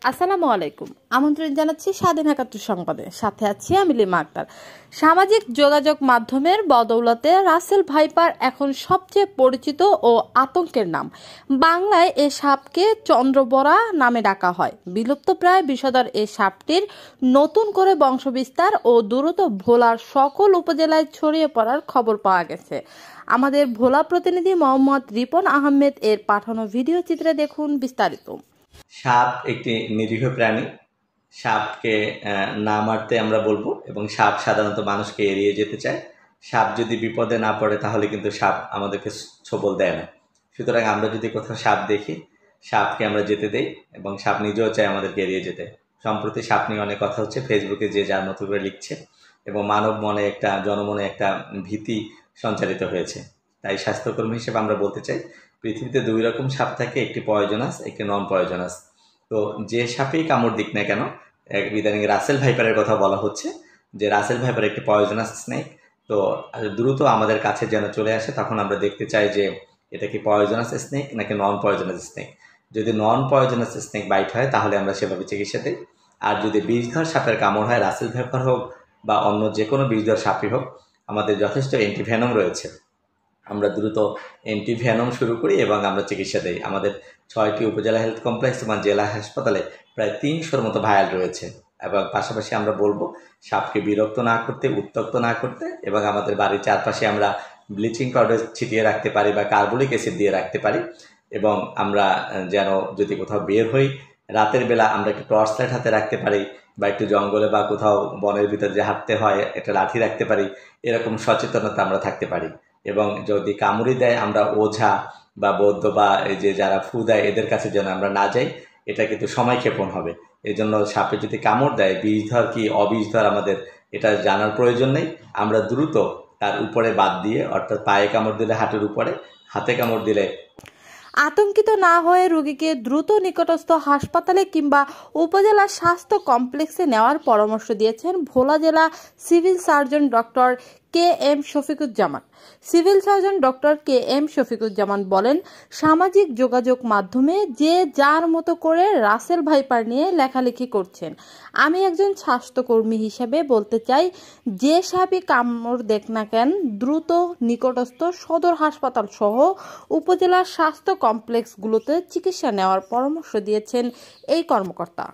আসসালামু আলাইকুম। আমন্ত্রণ জানাচ্ছি স্বাধীন একাত্তর সংবাদে। সাথে আছি আমি লিমা আক্তার। সামাজিক যোগাযোগ মাধ্যমের বদৌলতে রাসেল ভাইপার এখন সবচেয়ে পরিচিত ও আতঙ্কের নাম। বাংলায় এ সাপকে চন্দ্রবড়া নামে ডাকা হয়। বিলুপ্তপ্রায় বিষধর এ সাপটির নতুন করে বংশবিস্তার ও দ্রুত ভোলার সকল উপজেলায় ছড়িয়ে পড়ার খবর পাওয়া গেছে। আমাদের ভোলা প্রতিনিধি মোহাম্মদ রিপন আহমেদ এর পাঠানো ভিডিও চিত্রে দেখুন বিস্তারিত। সাপ একটি নিরীহ প্রাণী। সাপকে না মারতে আমরা বলবো, এবং সাপ সাধারণত মানুষকে এড়িয়ে যেতে চায়। সাপ যদি বিপদে না পড়ে তাহলে কিন্তু সাপ আমাদেরকে ছোবল দেয় না। সুতরাং আমরা যদি কোথাও সাপ দেখি, সাপকে আমরা যেতে দেই, এবং সাপ নিজেও চায় আমাদেরকে এড়িয়ে যেতে। সম্প্রতি সাপ নিয়ে অনেক কথা হচ্ছে, ফেসবুকে যে যার মতো করে লিখছে, এবং মানব মনে জনমনে একটা ভীতি সঞ্চারিত হয়েছে। তাই স্বাস্থ্যকর্মী হিসেবে আমরা বলতে চাই, পৃথিবীতে দুই রকম সাপ থাকে, একটি পয়জনাস, একটি নন পয়জনাস। তো যে সাপেই কামড় দিক না কেন, ইদানিং রাসেল ভাইপারের কথা বলা হচ্ছে যে রাসেল ভাইপার একটি পয়জনাস স্নেক। তো দ্রুত আমাদের কাছে যেন চলে আসে, তখন আমরা দেখতে চাই যে এটা কি পয়জনাস স্নেক নাকি নন পয়জনাস স্নেক। যদি নন পয়জনাস স্নেক বাইট হয় তাহলে আমরা সেভাবে চিকিৎসা দিই। আর যদি বিষধর সাপের কামড় হয়, রাসেল ভাইপার হোক বা অন্য যে কোনো বিষধর সাপই হোক, আমাদের যথেষ্ট অ্যান্টিভেনম রয়েছে। আমরা দ্রুত অ্যান্টিভেনম শুরু করি এবং আমরা চিকিৎসা দিই। আমাদের 6টি উপজেলা হেলথ কমপ্লেক্স এবং জেলা হাসপাতালে প্রায় 300-র মতো ভায়াল রয়েছে। এবং পাশাপাশি আমরা বলবো সাপকে বিরক্ত না করতে, উত্ত্যক্ত না করতে, এবং আমাদের বাড়ির চারপাশে আমরা ব্লিচিং পাউডার ছিটিয়ে রাখতে পারি বা কার্বলিক অ্যাসিড দিয়ে রাখতে পারি। এবং আমরা যেন যদি কোথাও বের হই রাতের বেলা, আমরা একটু টর্চ লাইট হাতে রাখতে পারি, বা একটু জঙ্গলে বা কোথাও বনের ভিতরে যে হাঁটতে হয় একটা লাঠি রাখতে পারি। এরকম সচেতনতা আমরা থাকতে পারি। এবং যদি কামড়ি দেয়, আমরা ওঝা বা বৌদ্ধ বা এই যে যারা ফু দেয় এদের কাছে যেন আমরা না যাই। এটা কিন্তু সময়ক্ষেপণ হবে। এই জন্য সাপে যদি কামড় দেয়, বিষধর কি অবিষধর আমাদের এটা জানার প্রয়োজন নেই। আমরা দ্রুত তার উপরে বাদ দিয়ে, অর্থাৎ পায়ে কামড় দিলে হাঁটুর উপরে, হাতে কামড় দিলে। আতঙ্কিত না হয়ে রোগীকে দ্রুত নিকটস্থ হাসপাতালে কিংবা উপজেলা স্বাস্থ্য কমপ্লেক্সে নেওয়ার পরামর্শ দিয়েছেন ভোলা জেলা civil surgeon doctor KM. Shafiquzzaman. Civil surgeon doctor KM. Shafiquzzaman বলেন, সামাজিক যোগাযোগ মাধ্যমে যে যার মতো করে রাসেল ভাইপার নিয়ে লেখালেখি করছেন। আমি একজন স্বাস্থ্যকর্মী হিসেবে বলতে চাই, যে সাপই কামড় দেখ না কেন, দ্রুত নিকটস্থ সদর হাসপাতাল সহ উপজেলার স্বাস্থ্য কমপ্লেক্সগুলোতে চিকিৎসা নেওয়ার পরামর্শ দিয়েছেন এই কর্মকর্তা।